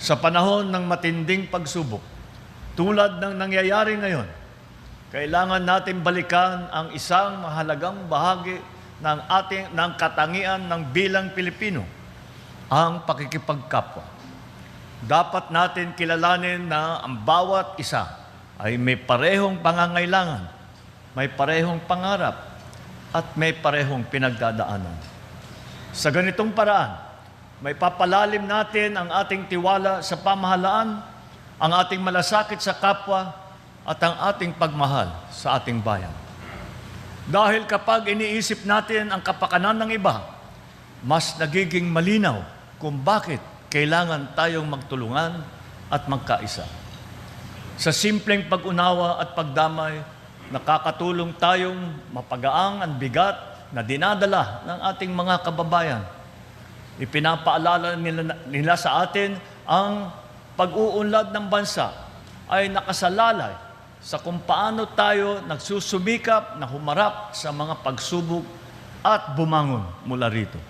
Sa panahon ng matinding pagsubok, tulad ng nangyayari ngayon, kailangan natin balikan ang isang mahalagang bahagi ng katangian ng bilang Pilipino, ang pakikipagkapwa. Dapat natin kilalanin na ang bawat isa ay may parehong pangangailangan, may parehong pangarap, at may parehong pinagdadaanan. Sa ganitong paraan, may papalalim natin ang ating tiwala sa pamahalaan, ang ating malasakit sa kapwa, at ang ating pagmahal sa ating bayan. Dahil kapag iniisip natin ang kapakanan ng iba, mas nagiging malinaw kung bakit kailangan tayong magtulungan at magkaisa. Sa simpleng pag-unawa at pagdamay, nakakatulong tayong mapagaang ang bigat na dinadala ng ating mga kababayan. Ipinapaalala nila sa atin ang pag-uunlad ng bansa ay nakasalalay sa kung paano tayo nagsusumikap na humarap sa mga pagsubok at bumangon mula rito.